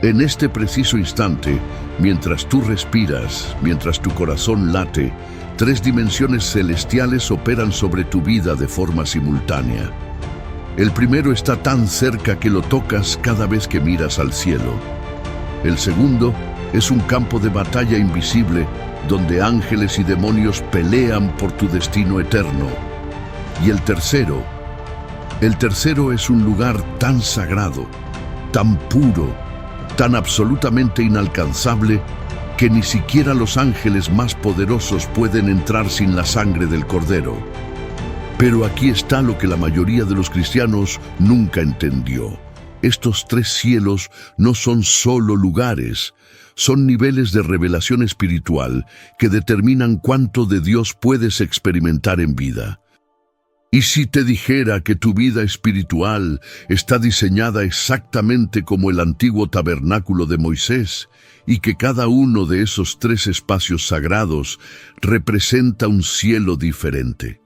En este preciso instante, mientras tú respiras, mientras tu corazón late, tres dimensiones celestiales operan sobre tu vida de forma simultánea. El primero está tan cerca que lo tocas cada vez que miras al cielo. El segundo es un campo de batalla invisible donde ángeles y demonios pelean por tu destino eterno. Y el tercero es un lugar tan sagrado, tan puro, tan absolutamente inalcanzable que ni siquiera los ángeles más poderosos pueden entrar sin la sangre del Cordero. Pero aquí está lo que la mayoría de los cristianos nunca entendió. Estos tres cielos no son solo lugares, son niveles de revelación espiritual que determinan cuánto de Dios puedes experimentar en vida. ¿Y si te dijera que tu vida espiritual está diseñada exactamente como el antiguo tabernáculo de Moisés y que cada uno de esos tres espacios sagrados representa un cielo diferente?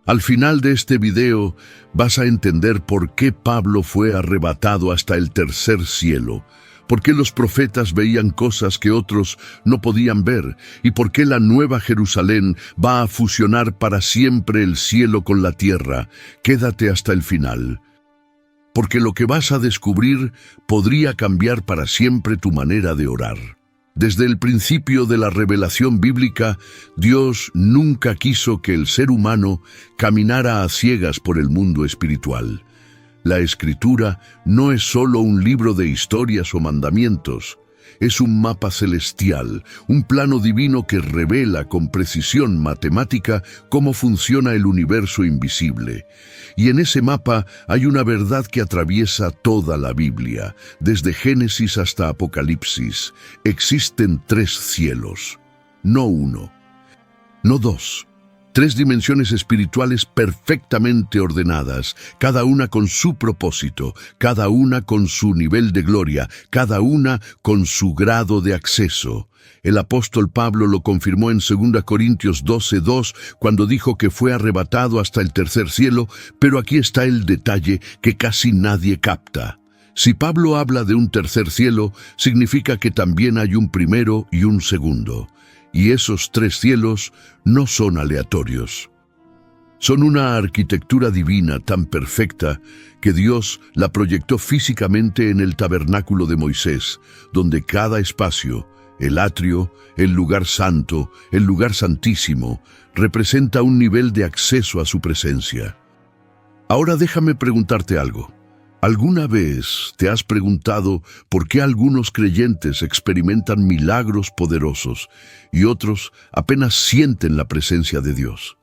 Al final de este video vas a entender por qué Pablo fue arrebatado hasta el tercer cielo, por qué los profetas veían cosas que otros no podían ver y por qué la Nueva Jerusalén va a fusionar para siempre el cielo con la tierra. Quédate hasta el final, porque lo que vas a descubrir podría cambiar para siempre tu manera de orar. Desde el principio de la revelación bíblica, Dios nunca quiso que el ser humano caminara a ciegas por el mundo espiritual. La Escritura no es solo un libro de historias o mandamientos, es un mapa celestial, un plano divino que revela con precisión matemática cómo funciona el universo invisible. Y en ese mapa hay una verdad que atraviesa toda la Biblia, desde Génesis hasta Apocalipsis. Existen tres cielos, no uno, no dos. Tres dimensiones espirituales perfectamente ordenadas, cada una con su propósito, cada una con su nivel de gloria, cada una con su grado de acceso. El apóstol Pablo lo confirmó en 2 Corintios 12:2 cuando dijo que fue arrebatado hasta el tercer cielo, pero aquí está el detalle que casi nadie capta. Si Pablo habla de un tercer cielo, significa que también hay un primero y un segundo. Y esos tres cielos no son aleatorios. Son una arquitectura divina tan perfecta que Dios la proyectó físicamente en el tabernáculo de Moisés, donde cada espacio, el atrio, el lugar santo, el lugar santísimo, representa un nivel de acceso a su presencia. Ahora déjame preguntarte algo. ¿Alguna vez te has preguntado por qué algunos creyentes experimentan milagros poderosos y otros apenas sienten la presencia de Dios?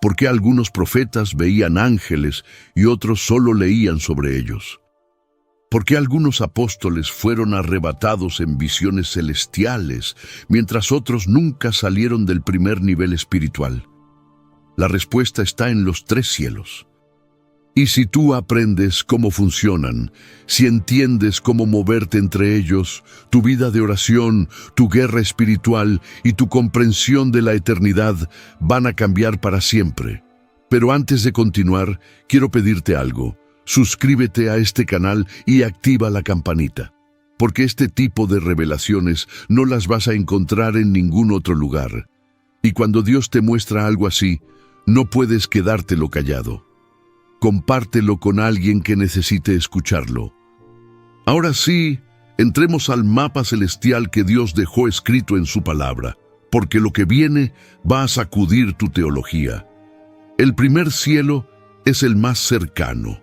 ¿Por qué algunos profetas veían ángeles y otros solo leían sobre ellos? ¿Por qué algunos apóstoles fueron arrebatados en visiones celestiales, mientras otros nunca salieron del primer nivel espiritual? La respuesta está en los tres cielos. Y si tú aprendes cómo funcionan, si entiendes cómo moverte entre ellos, tu vida de oración, tu guerra espiritual y tu comprensión de la eternidad van a cambiar para siempre. Pero antes de continuar, quiero pedirte algo. Suscríbete a este canal y activa la campanita, porque este tipo de revelaciones no las vas a encontrar en ningún otro lugar. Y cuando Dios te muestra algo así, no puedes quedártelo callado. Compártelo con alguien que necesite escucharlo. Ahora sí, entremos al mapa celestial que Dios dejó escrito en su palabra, porque lo que viene va a sacudir tu teología. El primer cielo es el más cercano,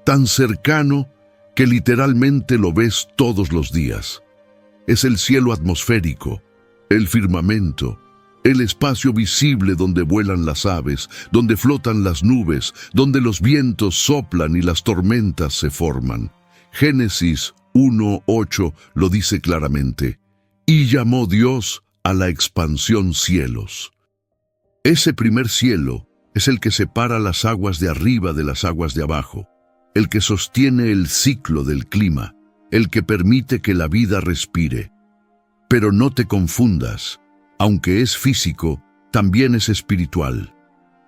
tan cercano que literalmente lo ves todos los días. Es el cielo atmosférico, el firmamento, el espacio visible donde vuelan las aves, donde flotan las nubes, donde los vientos soplan y las tormentas se forman. Génesis 1:8 lo dice claramente. Y llamó Dios a la expansión cielos. Ese primer cielo es el que separa las aguas de arriba de las aguas de abajo, el que sostiene el ciclo del clima, el que permite que la vida respire. Pero no te confundas. Aunque es físico, también es espiritual,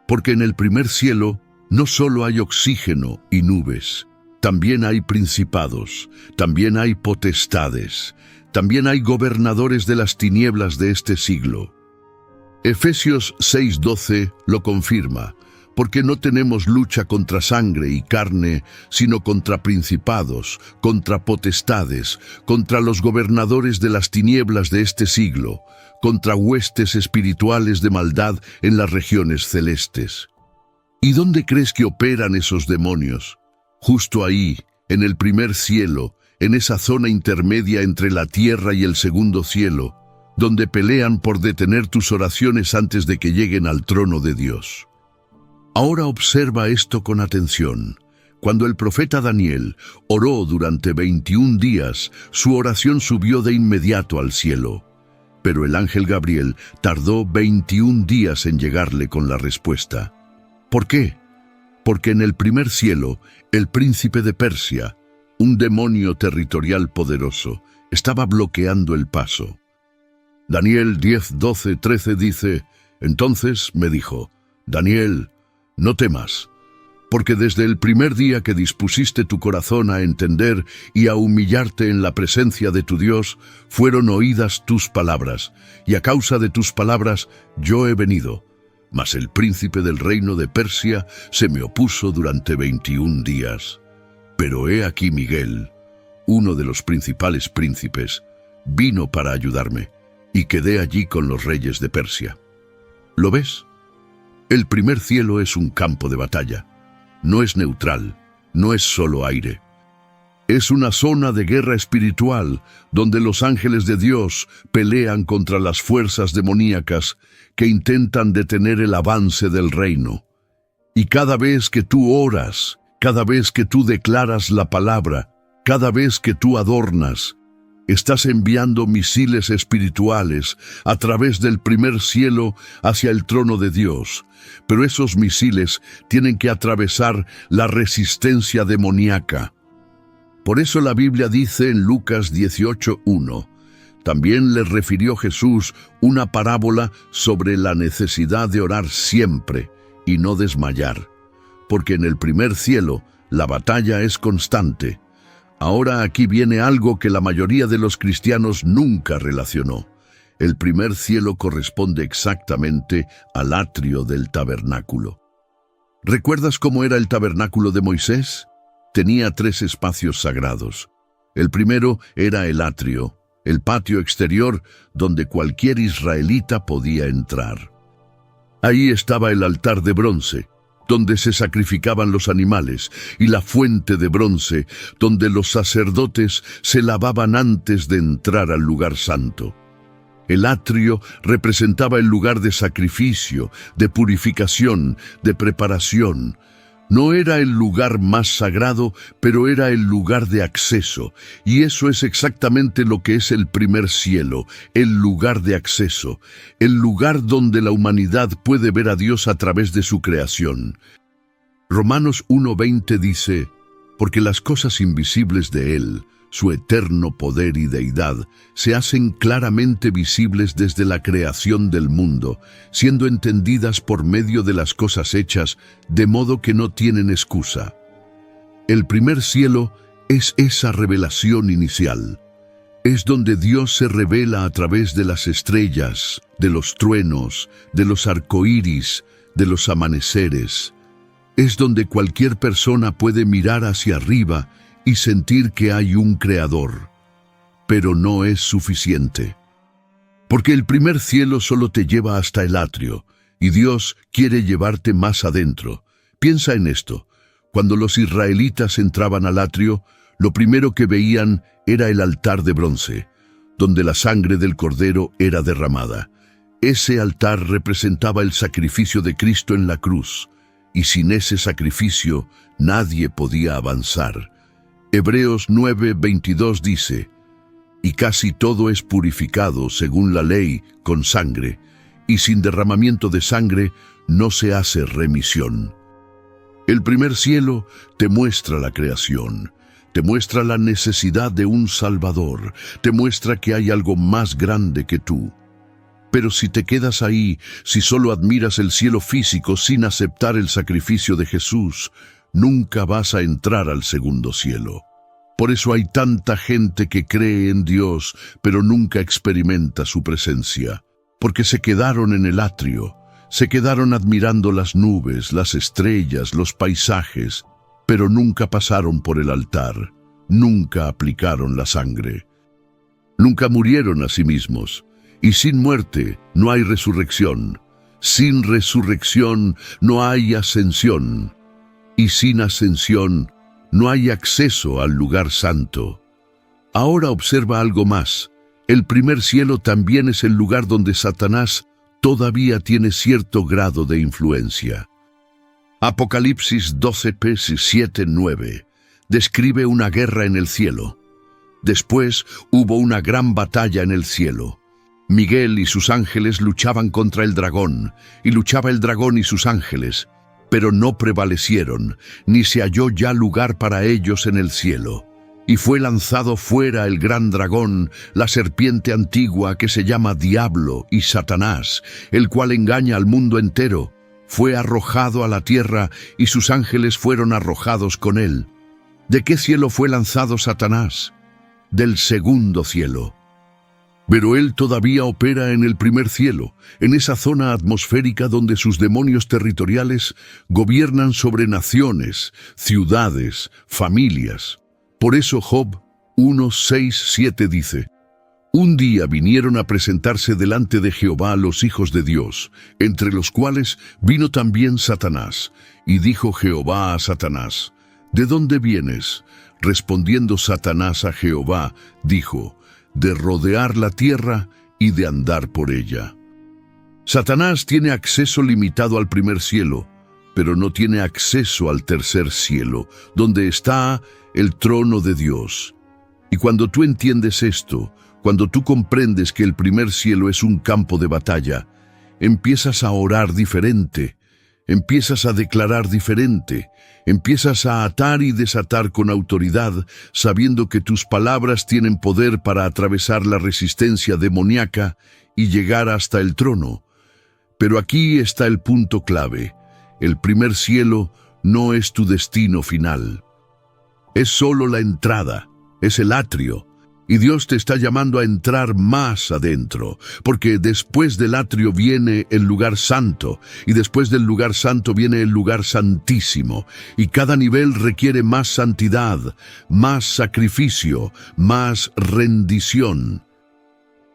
porque en el primer cielo no solo hay oxígeno y nubes, también hay principados, también hay potestades, también hay gobernadores de las tinieblas de este siglo. Efesios 6:12 lo confirma, porque no tenemos lucha contra sangre y carne, sino contra principados, contra potestades, contra los gobernadores de las tinieblas de este siglo, contra huestes espirituales de maldad en las regiones celestes. ¿Y dónde crees que operan esos demonios? Justo ahí, en el primer cielo, en esa zona intermedia entre la tierra y el segundo cielo, donde pelean por detener tus oraciones antes de que lleguen al trono de Dios. Ahora observa esto con atención. Cuando el profeta Daniel oró durante 21 días, su oración subió de inmediato al cielo. Pero el ángel Gabriel tardó 21 días en llegarle con la respuesta. ¿Por qué? Porque en el primer cielo, el príncipe de Persia, un demonio territorial poderoso, estaba bloqueando el paso. Daniel 10:12-13 dice, entonces me dijo, Daniel, no temas, porque desde el primer día que dispusiste tu corazón a entender y a humillarte en la presencia de tu Dios, fueron oídas tus palabras, y a causa de tus palabras yo he venido. Mas el príncipe del reino de Persia se me opuso durante 21 días. Pero he aquí Miguel, uno de los principales príncipes, vino para ayudarme, y quedé allí con los reyes de Persia. ¿Lo ves? El primer cielo es un campo de batalla. No es neutral, no es solo aire. Es una zona de guerra espiritual donde los ángeles de Dios pelean contra las fuerzas demoníacas que intentan detener el avance del reino. Y cada vez que tú oras, cada vez que tú declaras la palabra, cada vez que tú adornas, estás enviando misiles espirituales a través del primer cielo hacia el trono de Dios. Pero esos misiles tienen que atravesar la resistencia demoníaca. Por eso la Biblia dice en Lucas 18:1, también le refirió Jesús una parábola sobre la necesidad de orar siempre y no desmayar, porque en el primer cielo la batalla es constante. Ahora aquí viene algo que la mayoría de los cristianos nunca relacionó. El primer cielo corresponde exactamente al atrio del tabernáculo. ¿Recuerdas cómo era el tabernáculo de Moisés? Tenía 3 espacios sagrados. El primero era el atrio, el patio exterior donde cualquier israelita podía entrar. Ahí estaba el altar de bronce, donde se sacrificaban los animales, y la fuente de bronce, donde los sacerdotes se lavaban antes de entrar al lugar santo. El atrio representaba el lugar de sacrificio, de purificación, de preparación. No era el lugar más sagrado, pero era el lugar de acceso, y eso es exactamente lo que es el primer cielo, el lugar de acceso, el lugar donde la humanidad puede ver a Dios a través de su creación. Romanos 1:20 dice, porque las cosas invisibles de Él, su eterno poder y deidad, se hacen claramente visibles desde la creación del mundo, siendo entendidas por medio de las cosas hechas, de modo que no tienen excusa. El primer cielo es esa revelación inicial. Es donde Dios se revela a través de las estrellas, de los truenos, de los arcoíris, de los amaneceres. Es donde cualquier persona puede mirar hacia arriba y sentir que hay un creador. Pero no es suficiente. Porque el primer cielo solo te lleva hasta el atrio, y Dios quiere llevarte más adentro. Piensa en esto. Cuando los israelitas entraban al atrio, lo primero que veían era el altar de bronce, donde la sangre del cordero era derramada. Ese altar representaba el sacrificio de Cristo en la cruz, y sin ese sacrificio nadie podía avanzar. Hebreos 9:22 dice, y casi todo es purificado según la ley con sangre, y sin derramamiento de sangre no se hace remisión. El primer cielo te muestra la creación, te muestra la necesidad de un Salvador, te muestra que hay algo más grande que tú. Pero si te quedas ahí, si solo admiras el cielo físico sin aceptar el sacrificio de Jesús, nunca vas a entrar al segundo cielo. Por eso hay tanta gente que cree en Dios, pero nunca experimenta su presencia, porque se quedaron en el atrio, se quedaron admirando las nubes, las estrellas, los paisajes, pero nunca pasaron por el altar, nunca aplicaron la sangre. Nunca murieron a sí mismos, y sin muerte no hay resurrección. Sin resurrección no hay ascensión, y sin ascensión no hay acceso al lugar santo. Ahora observa algo más. El primer cielo también es el lugar donde Satanás todavía tiene cierto grado de influencia. Apocalipsis 12:7-9 describe una guerra en el cielo. Después hubo una gran batalla en el cielo. Miguel y sus ángeles luchaban contra el dragón, y luchaba el dragón y sus ángeles, pero no prevalecieron, ni se halló ya lugar para ellos en el cielo. Y fue lanzado fuera el gran dragón, la serpiente antigua que se llama Diablo y Satanás, el cual engaña al mundo entero. Fue arrojado a la tierra, y sus ángeles fueron arrojados con él. ¿De qué cielo fue lanzado Satanás? Del segundo cielo. Pero él todavía opera en el primer cielo, en esa zona atmosférica donde sus demonios territoriales gobiernan sobre naciones, ciudades, familias. Por eso Job 1:6-7 dice: Un día vinieron a presentarse delante de Jehová los hijos de Dios, entre los cuales vino también Satanás. Y dijo Jehová a Satanás: ¿De dónde vienes? Respondiendo Satanás a Jehová, dijo: de rodear la tierra y de andar por ella. Satanás tiene acceso limitado al primer cielo, pero no tiene acceso al tercer cielo, donde está el trono de Dios. Y cuando tú entiendes esto, cuando tú comprendes que el primer cielo es un campo de batalla, empiezas a orar diferente, empiezas a declarar diferente, empiezas a atar y desatar con autoridad, sabiendo que tus palabras tienen poder para atravesar la resistencia demoníaca y llegar hasta el trono. Pero aquí está el punto clave. El primer cielo no es tu destino final. Es solo la entrada, es el atrio. Y Dios te está llamando a entrar más adentro, porque después del atrio viene el lugar santo, y después del lugar santo viene el lugar santísimo, y cada nivel requiere más santidad, más sacrificio, más rendición.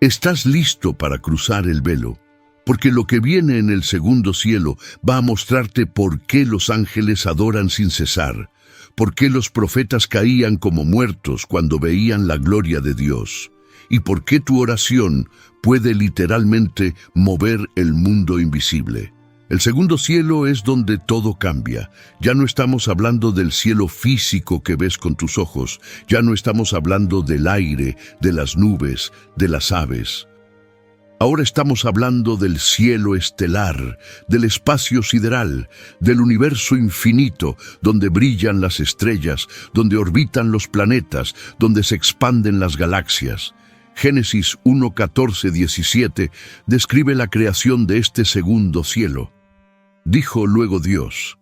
¿Estás listo para cruzar el velo? Porque lo que viene en el segundo cielo va a mostrarte por qué los ángeles adoran sin cesar, por qué los profetas caían como muertos cuando veían la gloria de Dios, y por qué tu oración puede literalmente mover el mundo invisible. El segundo cielo es donde todo cambia. Ya no estamos hablando del cielo físico que ves con tus ojos, ya no estamos hablando del aire, de las nubes, de las aves. Ahora estamos hablando del cielo estelar, del espacio sideral, del universo infinito, donde brillan las estrellas, donde orbitan los planetas, donde se expanden las galaxias. Génesis 1:14-17 describe la creación de este segundo cielo. Dijo luego Dios: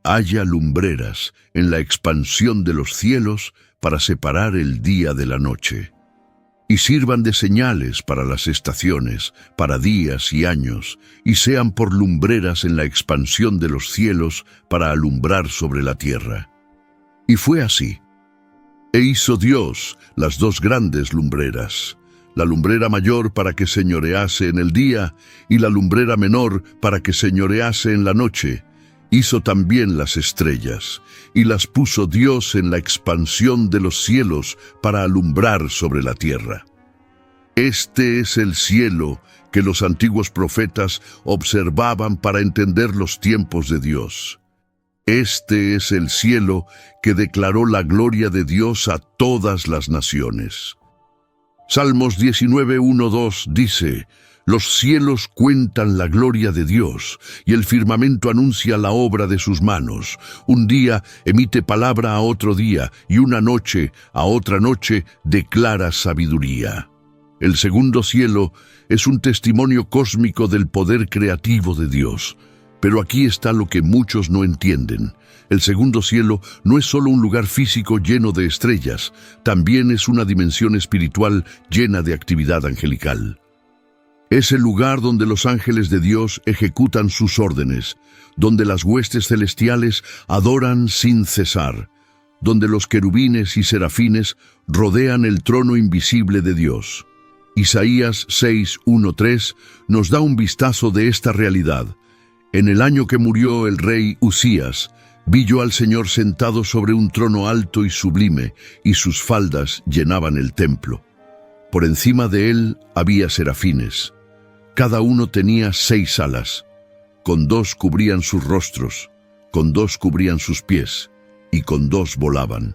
haya lumbreras en la expansión de los cielos para separar el día de la noche, y sirvan de señales para las estaciones, para días y años, y sean por lumbreras en la expansión de los cielos para alumbrar sobre la tierra. Y fue así. E hizo Dios las dos grandes lumbreras, la lumbrera mayor para que señorease en el día, y la lumbrera menor para que señorease en la noche. Hizo también las estrellas, y las puso Dios en la expansión de los cielos para alumbrar sobre la tierra. Este es el cielo que los antiguos profetas observaban para entender los tiempos de Dios. Este es el cielo que declaró la gloria de Dios a todas las naciones. Salmos 19:1-2 dice: los cielos cuentan la gloria de Dios, y el firmamento anuncia la obra de sus manos. Un día emite palabra a otro día, y una noche a otra noche declara sabiduría. El segundo cielo es un testimonio cósmico del poder creativo de Dios. Pero aquí está lo que muchos no entienden. El segundo cielo no es solo un lugar físico lleno de estrellas, también es una dimensión espiritual llena de actividad angelical. Es el lugar donde los ángeles de Dios ejecutan sus órdenes, donde las huestes celestiales adoran sin cesar, donde los querubines y serafines rodean el trono invisible de Dios. Isaías 6:1-3 nos da un vistazo de esta realidad. En el año que murió el rey Usías, vi yo al Señor sentado sobre un trono alto y sublime, y sus faldas llenaban el templo. Por encima de él había serafines. Cada uno tenía 6 alas. Con 2 cubrían sus rostros, con 2 cubrían sus pies, y con 2 volaban.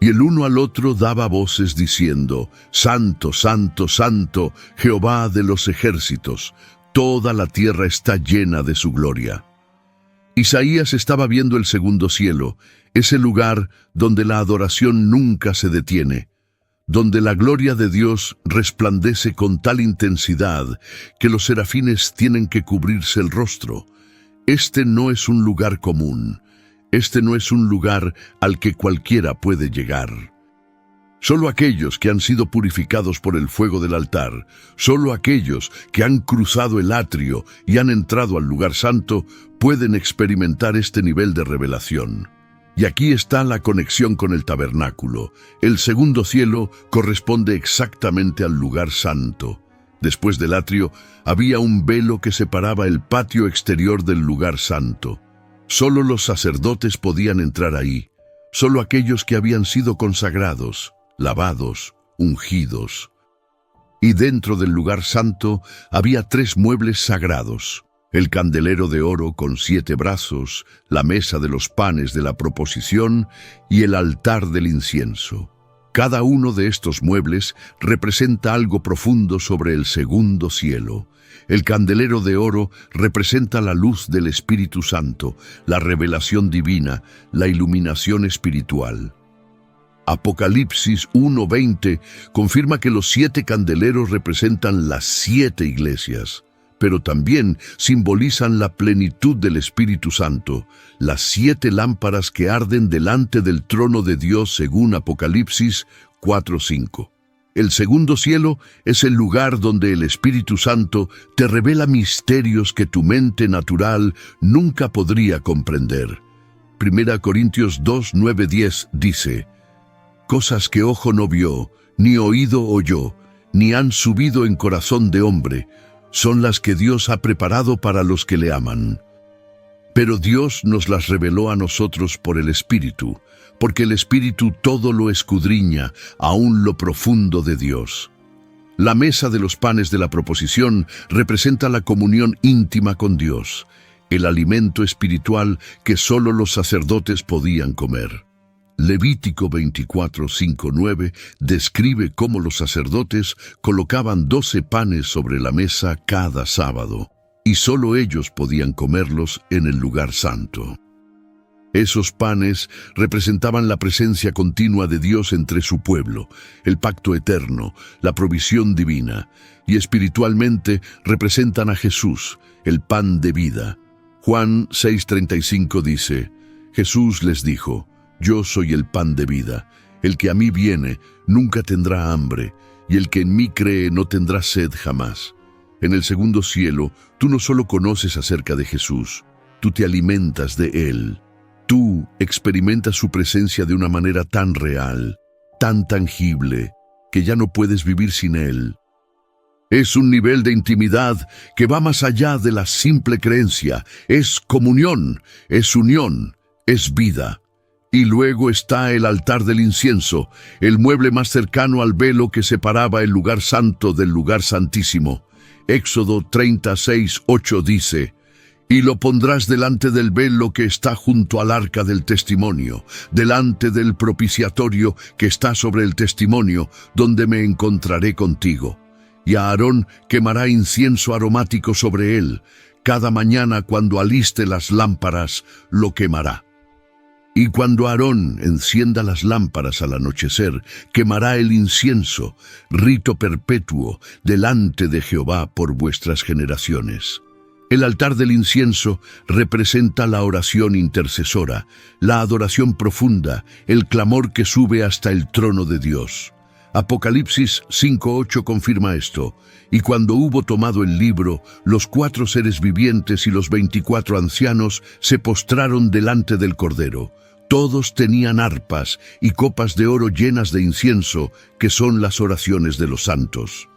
Y el uno al otro daba voces diciendo: Santo, Santo, Santo, Jehová de los ejércitos, toda la tierra está llena de su gloria. Isaías estaba viendo el segundo cielo, ese lugar donde la adoración nunca se detiene, donde la gloria de Dios resplandece con tal intensidad que los serafines tienen que cubrirse el rostro. Este no es un lugar común. Este no es un lugar al que cualquiera puede llegar. Solo aquellos que han sido purificados por el fuego del altar, solo aquellos que han cruzado el atrio y han entrado al lugar santo, pueden experimentar este nivel de revelación. Y aquí está la conexión con el tabernáculo. El segundo cielo corresponde exactamente al lugar santo. Después del atrio, había un velo que separaba el patio exterior del lugar santo. Solo los sacerdotes podían entrar ahí, solo aquellos que habían sido consagrados, lavados, ungidos. Y dentro del lugar santo había 3 muebles sagrados: el candelero de oro con 7 brazos, la mesa de los panes de la proposición y el altar del incienso. Cada uno de estos muebles representa algo profundo sobre el segundo cielo. El candelero de oro representa la luz del Espíritu Santo, la revelación divina, la iluminación espiritual. Apocalipsis 1:20 confirma que los 7 candeleros representan las 7 iglesias, pero también simbolizan la plenitud del Espíritu Santo, las 7 lámparas que arden delante del trono de Dios según Apocalipsis 4:5. El segundo cielo es el lugar donde el Espíritu Santo te revela misterios que tu mente natural nunca podría comprender. 1 Corintios 2:9-10 dice: Cosas que ojo no vio, ni oído oyó, ni han subido en corazón de hombre, son las que Dios ha preparado para los que le aman. Pero Dios nos las reveló a nosotros por el Espíritu, porque el Espíritu todo lo escudriña, aún lo profundo de Dios. La mesa de los panes de la proposición representa la comunión íntima con Dios, el alimento espiritual que solo los sacerdotes podían comer. Levítico 24:5-9 describe cómo los sacerdotes colocaban 12 panes sobre la mesa cada sábado, y solo ellos podían comerlos en el lugar santo. Esos panes representaban la presencia continua de Dios entre su pueblo, el pacto eterno, la provisión divina, y espiritualmente representan a Jesús, el pan de vida. Juan 6:35 dice: Jesús les dijo: Yo soy el pan de vida. El que a mí viene nunca tendrá hambre, y el que en mí cree no tendrá sed jamás. En el segundo cielo, tú no solo conoces acerca de Jesús, tú te alimentas de Él. Tú experimentas su presencia de una manera tan real, tan tangible, que ya no puedes vivir sin Él. Es un nivel de intimidad que va más allá de la simple creencia. Es comunión, es unión, es vida. Y luego está el altar del incienso, el mueble más cercano al velo que separaba el lugar santo del lugar santísimo. Éxodo 36:8 dice: Y lo pondrás delante del velo que está junto al arca del testimonio, delante del propiciatorio que está sobre el testimonio, donde me encontraré contigo. Y a Aarón quemará incienso aromático sobre él. Cada mañana cuando aliste las lámparas, lo quemará. Y cuando Aarón encienda las lámparas al anochecer, quemará el incienso, rito perpetuo, delante de Jehová por vuestras generaciones. El altar del incienso representa la oración intercesora, la adoración profunda, el clamor que sube hasta el trono de Dios. Apocalipsis 5:8 confirma esto. Y cuando hubo tomado el libro, los 4 seres vivientes y los 24 ancianos se postraron delante del Cordero. Todos tenían arpas y copas de oro llenas de incienso, que son las oraciones de los santos.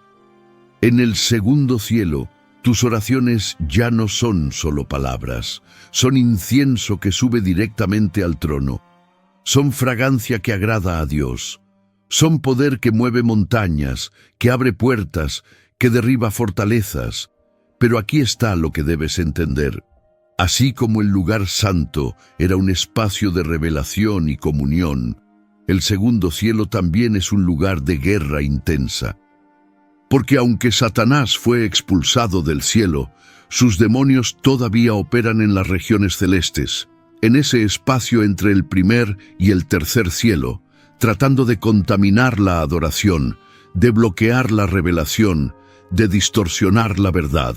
En el segundo cielo, tus oraciones ya no son solo palabras, son incienso que sube directamente al trono. Son fragancia que agrada a Dios. Son poder que mueve montañas, que abre puertas, que derriba fortalezas. Pero aquí está lo que debes entender. Así como el lugar santo era un espacio de revelación y comunión, el segundo cielo también es un lugar de guerra intensa. Porque aunque Satanás fue expulsado del cielo, sus demonios todavía operan en las regiones celestes, en ese espacio entre el primer y el tercer cielo, tratando de contaminar la adoración, de bloquear la revelación, de distorsionar la verdad.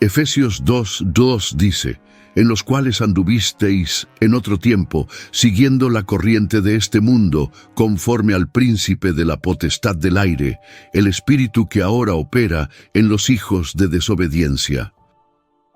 Efesios 2:2 dice, en los cuales anduvisteis en otro tiempo, siguiendo la corriente de este mundo, conforme al príncipe de la potestad del aire, el espíritu que ahora opera en los hijos de desobediencia.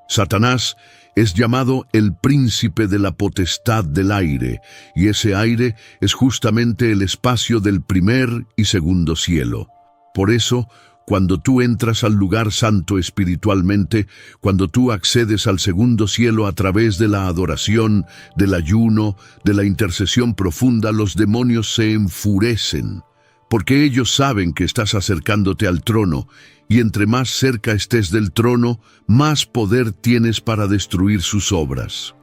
Satanás es llamado el príncipe de la potestad del aire, y ese aire es justamente el espacio del primer y segundo cielo. Por eso, cuando tú entras al lugar santo espiritualmente, cuando tú accedes al segundo cielo a través de la adoración, del ayuno, de la intercesión profunda, los demonios se enfurecen, porque ellos saben que estás acercándote al trono, y entre más cerca estés del trono, más poder tienes para destruir sus obras.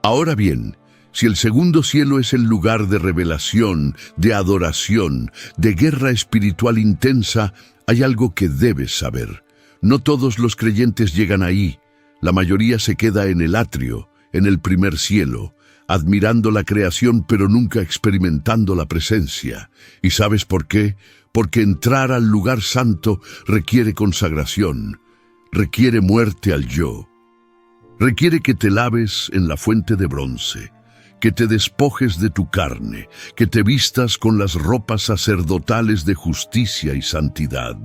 Ahora bien, si el segundo cielo es el lugar de revelación, de adoración, de guerra espiritual intensa, hay algo que debes saber. No todos los creyentes llegan ahí. La mayoría se queda en el atrio, en el primer cielo, admirando la creación pero nunca experimentando la presencia. ¿Y sabes por qué? Porque entrar al lugar santo requiere consagración, requiere muerte al yo. Requiere que te laves en la fuente de bronce, que te despojes de tu carne, que te vistas con las ropas sacerdotales de justicia y santidad.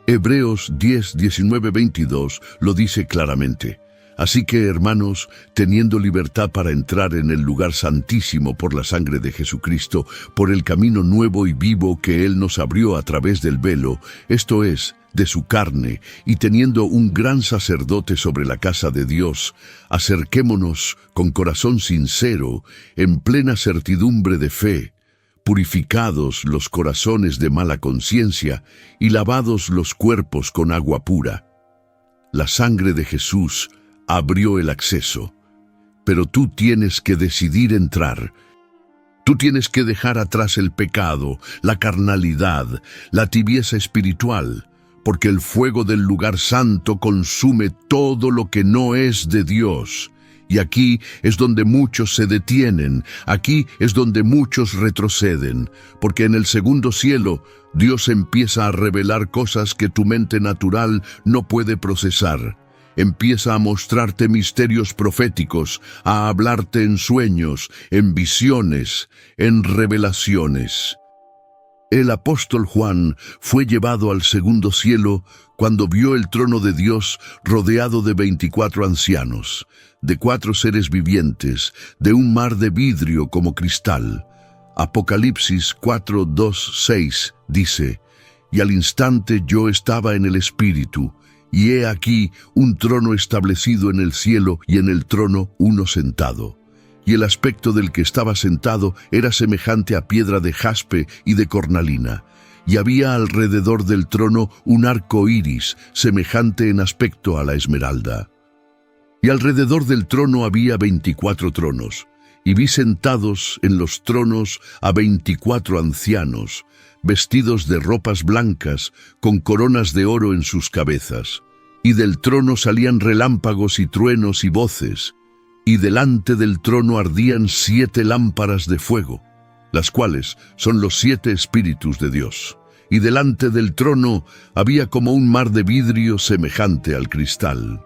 Hebreos 10:19-22 lo dice claramente. Así que, hermanos, teniendo libertad para entrar en el lugar santísimo por la sangre de Jesucristo, por el camino nuevo y vivo que Él nos abrió a través del velo, esto es, de su carne, y teniendo un gran sacerdote sobre la casa de Dios, acerquémonos con corazón sincero, en plena certidumbre de fe, purificados los corazones de mala conciencia y lavados los cuerpos con agua pura. La sangre de Jesús abrió el acceso, pero tú tienes que decidir entrar. Tú tienes que dejar atrás el pecado, la carnalidad, la tibieza espiritual, porque el fuego del lugar santo consume todo lo que no es de Dios. Y aquí es donde muchos se detienen, aquí es donde muchos retroceden, porque en el segundo cielo Dios empieza a revelar cosas que tu mente natural no puede procesar. Empieza a mostrarte misterios proféticos, a hablarte en sueños, en visiones, en revelaciones. El apóstol Juan fue llevado al segundo cielo cuando vio el trono de Dios rodeado de 24 ancianos, de 4 seres vivientes, de un mar de vidrio como cristal. Apocalipsis 4:2-6 dice, «Y al instante yo estaba en el Espíritu, y he aquí un trono establecido en el cielo y en el trono uno sentado. Y el aspecto del que estaba sentado era semejante a piedra de jaspe y de cornalina. Y había alrededor del trono un arco iris, semejante en aspecto a la esmeralda. Y alrededor del trono había 24 tronos, y vi sentados en los tronos a 24 ancianos, vestidos de ropas blancas, con coronas de oro en sus cabezas. Y del trono salían relámpagos y truenos y voces, y delante del trono ardían 7 lámparas de fuego, las cuales son los 7 espíritus de Dios. Y delante del trono había como un mar de vidrio semejante al cristal.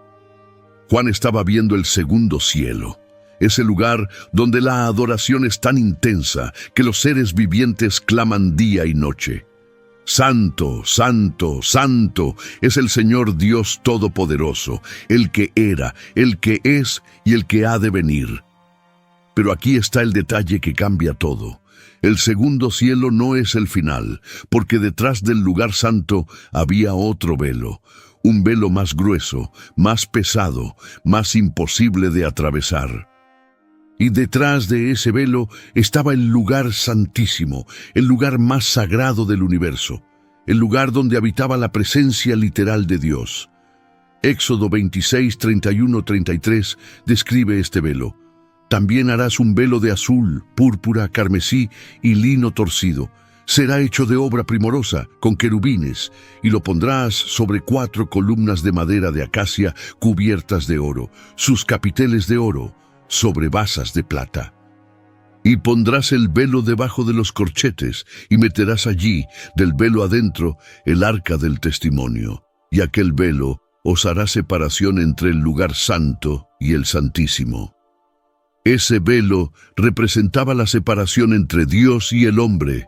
Juan estaba viendo el segundo cielo, ese lugar donde la adoración es tan intensa que los seres vivientes claman día y noche. Santo, santo, santo es el Señor Dios Todopoderoso, el que era, el que es y el que ha de venir. Pero aquí está el detalle que cambia todo. El segundo cielo no es el final, porque detrás del lugar santo había otro velo, un velo más grueso, más pesado, más imposible de atravesar. Y detrás de ese velo estaba el lugar santísimo, el lugar más sagrado del universo, el lugar donde habitaba la presencia literal de Dios. Éxodo 26, 31, 33 describe este velo. También harás un velo de azul, púrpura, carmesí y lino torcido. Será hecho de obra primorosa, con querubines, y lo pondrás sobre 4 columnas de madera de acacia cubiertas de oro, sus capiteles de oro, sobre basas de plata. Y pondrás el velo debajo de los corchetes, y meterás allí, del velo adentro, el arca del testimonio. Y aquel velo os hará separación entre el lugar santo y el santísimo. Ese velo representaba la separación entre Dios y el hombre,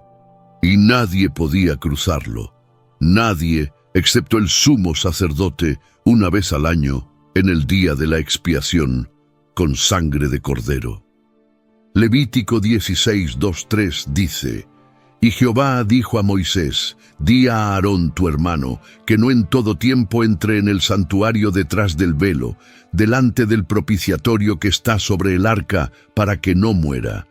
y nadie podía cruzarlo. Nadie, excepto el sumo sacerdote, una vez al año, en el día de la expiación, con sangre de cordero. Levítico 16, 2, 3 dice: Y Jehová dijo a Moisés: Di a Aarón tu hermano, que no en todo tiempo entre en el santuario detrás del velo, delante del propiciatorio que está sobre el arca, para que no muera.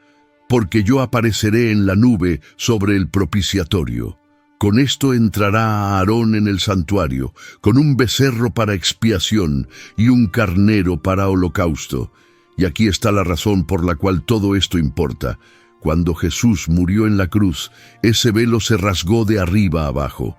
Porque yo apareceré en la nube sobre el propiciatorio. Con esto entrará Aarón en el santuario, con un becerro para expiación y un carnero para holocausto. Y aquí está la razón por la cual todo esto importa. Cuando Jesús murió en la cruz, ese velo se rasgó de arriba abajo.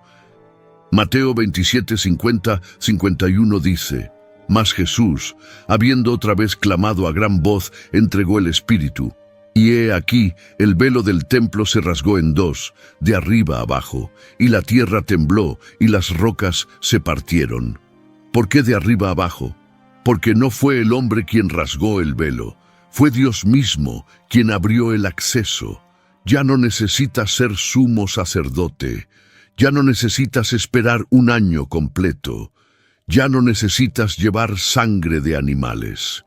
Mateo 27, 50, 51 dice: Mas Jesús, habiendo otra vez clamado a gran voz, entregó el Espíritu. Y he aquí, el velo del templo se rasgó en dos, de arriba abajo, y la tierra tembló, y las rocas se partieron. ¿Por qué de arriba abajo? Porque no fue el hombre quien rasgó el velo, fue Dios mismo quien abrió el acceso. Ya no necesitas ser sumo sacerdote, ya no necesitas esperar un año completo, ya no necesitas llevar sangre de animales.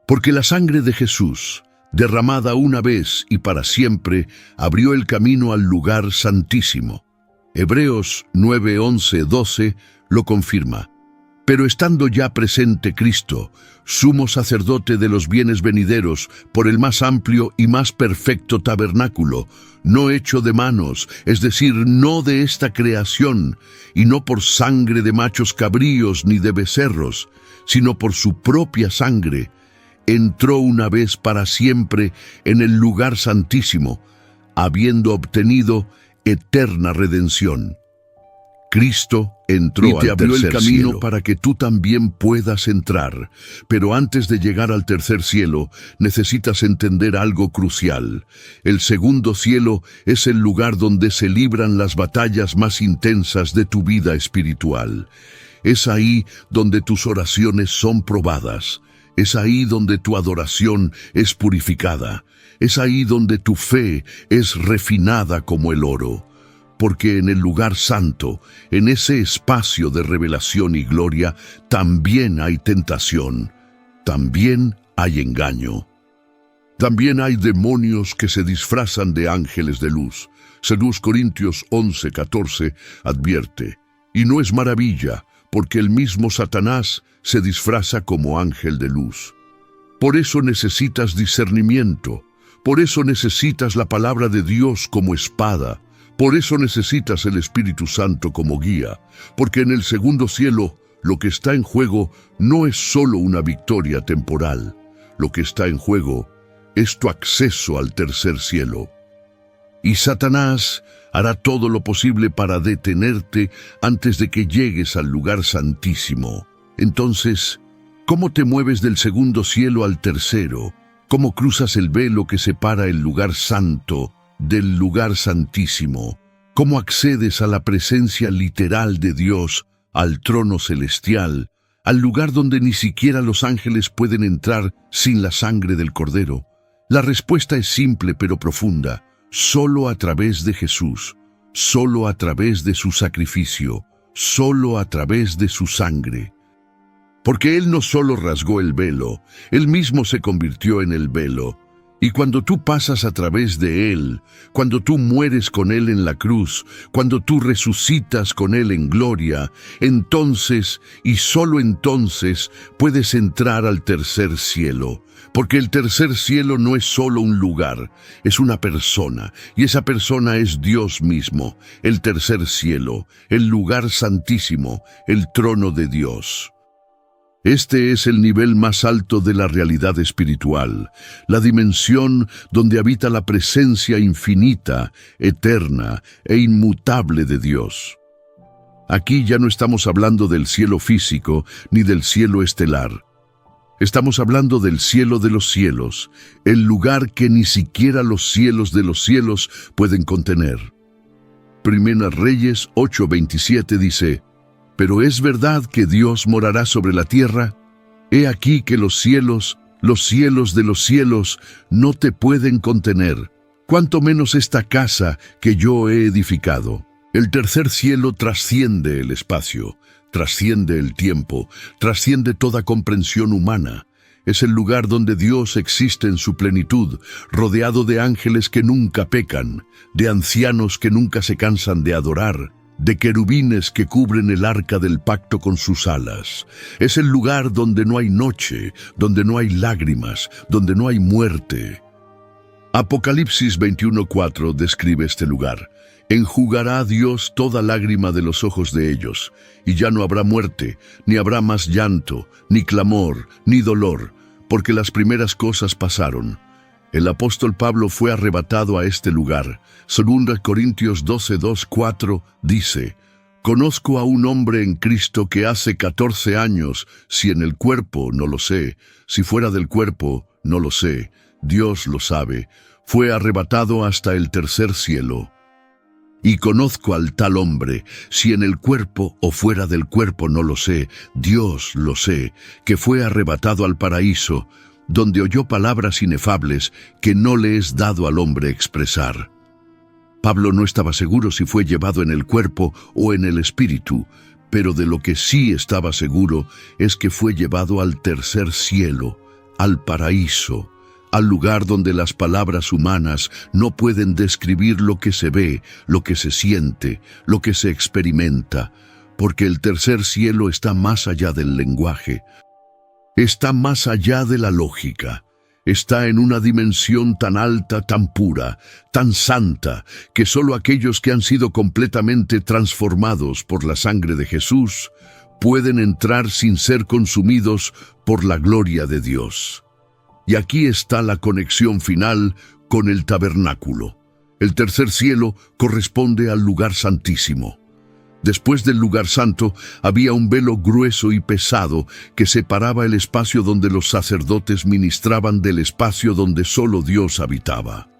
Porque la sangre de Jesús, derramada una vez y para siempre, abrió el camino al lugar santísimo. Hebreos 9, 11, 12 lo confirma. Pero estando ya presente Cristo, sumo sacerdote de los bienes venideros, por el más amplio y más perfecto tabernáculo, no hecho de manos, es decir, no de esta creación, y no por sangre de machos cabríos ni de becerros, sino por su propia sangre, entró una vez para siempre en el lugar santísimo, habiendo obtenido eterna redención. Cristo entró y te abrió el camino cielo para que tú también puedas entrar. Pero antes de llegar al tercer cielo, necesitas entender algo crucial. El segundo cielo es el lugar donde se libran las batallas más intensas de tu vida espiritual. Es ahí donde tus oraciones son probadas. Es ahí donde tu adoración es purificada. Es ahí donde tu fe es refinada como el oro. Porque en el lugar santo, en ese espacio de revelación y gloria, también hay tentación, también hay engaño. También hay demonios que se disfrazan de ángeles de luz. 2 Corintios 11, 14 advierte: y no es maravilla, porque el mismo Satanás se disfraza como ángel de luz. Por eso necesitas discernimiento, por eso necesitas la palabra de Dios como espada. Por eso necesitas el Espíritu Santo como guía, porque en el segundo cielo lo que está en juego no es solo una victoria temporal. Lo que está en juego es tu acceso al tercer cielo. Y Satanás hará todo lo posible para detenerte antes de que llegues al lugar santísimo. Entonces, ¿cómo te mueves del segundo cielo al tercero? ¿Cómo cruzas el velo que separa el lugar santo del lugar santísimo? ¿Cómo accedes a la presencia literal de Dios, al trono celestial, al lugar donde ni siquiera los ángeles pueden entrar sin la sangre del Cordero? La respuesta es simple pero profunda: solo a través de Jesús, solo a través de su sacrificio, solo a través de su sangre. Porque Él no solo rasgó el velo, Él mismo se convirtió en el velo. Y cuando tú pasas a través de Él, cuando tú mueres con Él en la cruz, cuando tú resucitas con Él en gloria, entonces, y solo entonces, puedes entrar al tercer cielo. Porque el tercer cielo no es solo un lugar, es una persona, y esa persona es Dios mismo, el tercer cielo, el lugar santísimo, el trono de Dios. Este es el nivel más alto de la realidad espiritual, la dimensión donde habita la presencia infinita, eterna e inmutable de Dios. Aquí ya no estamos hablando del cielo físico ni del cielo estelar. Estamos hablando del cielo de los cielos, el lugar que ni siquiera los cielos de los cielos pueden contener. Primera Reyes 8:27 dice: «Pero es verdad que Dios morará sobre la tierra. He aquí que los cielos de los cielos, no te pueden contener, cuanto menos esta casa que yo he edificado». El tercer cielo trasciende el espacio, trasciende el tiempo, trasciende toda comprensión humana. Es el lugar donde Dios existe en su plenitud, rodeado de ángeles que nunca pecan, de ancianos que nunca se cansan de adorar, de querubines que cubren el arca del pacto con sus alas. Es el lugar donde no hay noche, donde no hay lágrimas, donde no hay muerte. Apocalipsis 21:4 describe este lugar. «Enjugará a Dios toda lágrima de los ojos de ellos, y ya no habrá muerte, ni habrá más llanto, ni clamor, ni dolor, porque las primeras cosas pasaron». El apóstol Pablo fue arrebatado a este lugar. 2 Corintios 12:2-4 dice: «Conozco a un hombre en Cristo que hace 14 años, si en el cuerpo, no lo sé, si fuera del cuerpo, no lo sé, Dios lo sabe, fue arrebatado hasta el tercer cielo. Y conozco al tal hombre, si en el cuerpo o fuera del cuerpo no lo sé, Dios lo sé, que fue arrebatado al paraíso, donde oyó palabras inefables que no le es dado al hombre expresar». Pablo no estaba seguro si fue llevado en el cuerpo o en el espíritu, pero de lo que sí estaba seguro es que fue llevado al tercer cielo, al paraíso, al lugar donde las palabras humanas no pueden describir lo que se ve, lo que se siente, lo que se experimenta, porque el tercer cielo está más allá del lenguaje, está más allá de la lógica, está en una dimensión tan alta, tan pura, tan santa, que solo aquellos que han sido completamente transformados por la sangre de Jesús pueden entrar sin ser consumidos por la gloria de Dios. Y aquí está la conexión final con el tabernáculo. El tercer cielo corresponde al lugar santísimo. Después del lugar santo había un velo grueso y pesado que separaba el espacio donde los sacerdotes ministraban del espacio donde solo Dios habitaba.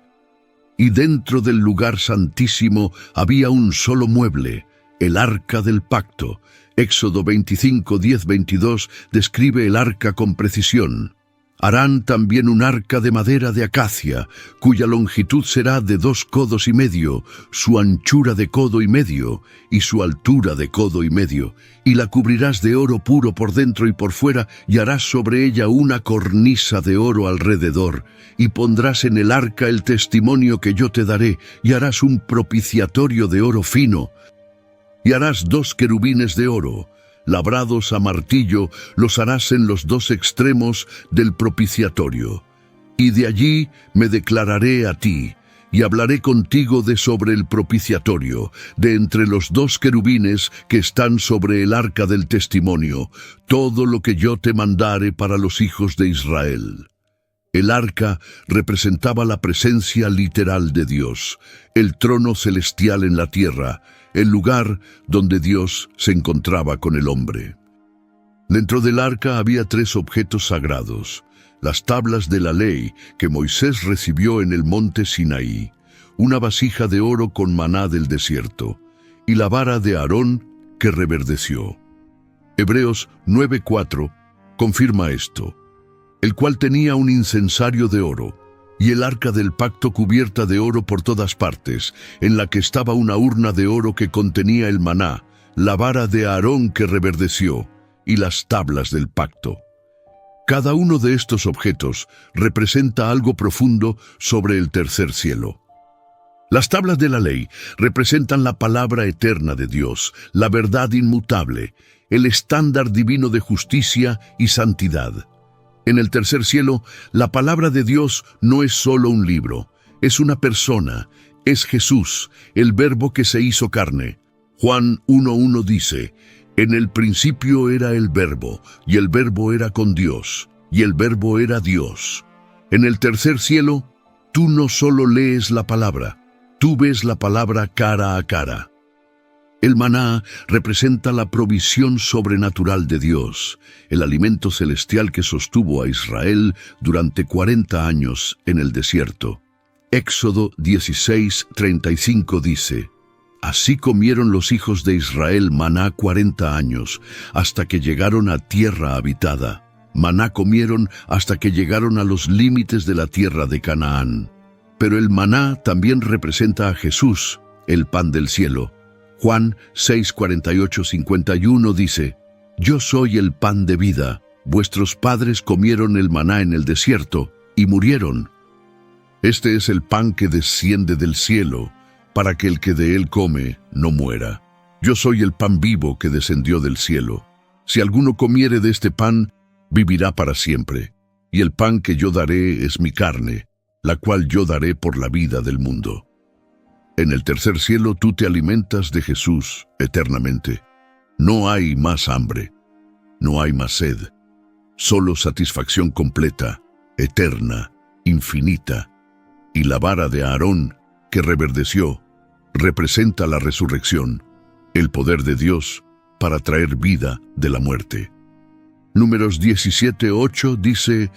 Y dentro del lugar santísimo había un solo mueble, el arca del pacto. Éxodo 25:10-22 describe el arca con precisión. «Harán también un arca de madera de acacia, cuya longitud será de 2 codos y medio, su anchura de codo y medio, y su altura de codo y medio. Y la cubrirás de oro puro por dentro y por fuera, y harás sobre ella una cornisa de oro alrededor. Y pondrás en el arca el testimonio que yo te daré, y harás un propiciatorio de oro fino. Y harás 2 querubines de oro, labrados a martillo, los harás en los 2 extremos del propiciatorio. Y de allí me declararé a ti, y hablaré contigo de sobre el propiciatorio, de entre los 2 querubines que están sobre el arca del testimonio, todo lo que yo te mandare para los hijos de Israel». El arca representaba la presencia literal de Dios, el trono celestial en la tierra, el lugar donde Dios se encontraba con el hombre. Dentro del arca había 3 objetos sagrados: las tablas de la ley que Moisés recibió en el monte Sinaí, una vasija de oro con maná del desierto, y la vara de Aarón que reverdeció. Hebreos 9:4 confirma esto, el cual tenía un incensario de oro, y el arca del pacto cubierta de oro por todas partes, en la que estaba una urna de oro que contenía el maná, la vara de Aarón que reverdeció, y las tablas del pacto. Cada uno de estos objetos representa algo profundo sobre el tercer cielo. Las tablas de la ley representan la palabra eterna de Dios, la verdad inmutable, el estándar divino de justicia y santidad. En el tercer cielo, la palabra de Dios no es solo un libro, es una persona, es Jesús, el Verbo que se hizo carne. Juan 1:1 dice, «En el principio era el Verbo, y el Verbo era con Dios, y el Verbo era Dios». En el tercer cielo, tú no solo lees la palabra, tú ves la palabra cara a cara. El maná representa la provisión sobrenatural de Dios, el alimento celestial que sostuvo a Israel durante 40 años en el desierto. Éxodo 16:35 dice, «Así comieron los hijos de Israel maná 40 años, hasta que llegaron a tierra habitada. Maná comieron hasta que llegaron a los límites de la tierra de Canaán». Pero el maná también representa a Jesús, el pan del cielo. Juan 6:48-51 dice, «Yo soy el pan de vida. Vuestros padres comieron el maná en el desierto y murieron. Este es el pan que desciende del cielo, para que el que de él come no muera. Yo soy el pan vivo que descendió del cielo. Si alguno comiere de este pan, vivirá para siempre. Y el pan que yo daré es mi carne, la cual yo daré por la vida del mundo». En el tercer cielo tú te alimentas de Jesús eternamente. No hay más hambre, no hay más sed, solo satisfacción completa, eterna, infinita. Y la vara de Aarón, que reverdeció, representa la resurrección, el poder de Dios para traer vida de la muerte. Números 17:8 dice,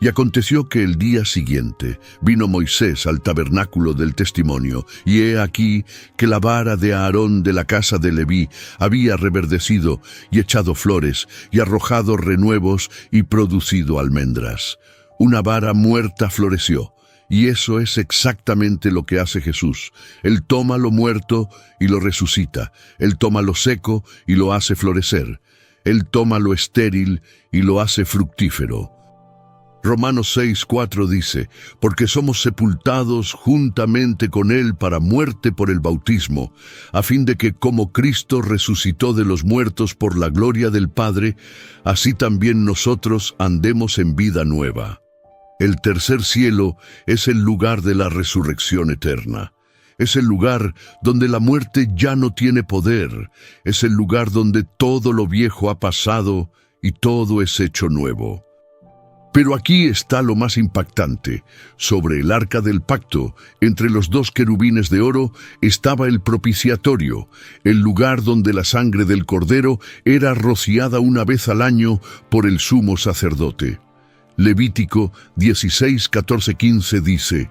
«Y aconteció que el día siguiente vino Moisés al tabernáculo del testimonio, y he aquí que la vara de Aarón de la casa de Leví había reverdecido y echado flores, y arrojado renuevos y producido almendras. Una vara muerta floreció». Y eso es exactamente lo que hace Jesús. Él toma lo muerto y lo resucita. Él toma lo seco y lo hace florecer. Él toma lo estéril y lo hace fructífero. Romanos 6:4 dice, «Porque somos sepultados juntamente con Él para muerte por el bautismo, a fin de que como Cristo resucitó de los muertos por la gloria del Padre, así también nosotros andemos en vida nueva». El tercer cielo es el lugar de la resurrección eterna. Es el lugar donde la muerte ya no tiene poder. Es el lugar donde todo lo viejo ha pasado y todo es hecho nuevo. Pero aquí está lo más impactante. Sobre el arca del pacto, entre los dos querubines de oro, estaba el propiciatorio, el lugar donde la sangre del cordero era rociada una vez al año por el sumo sacerdote. Levítico 16:14-15 dice,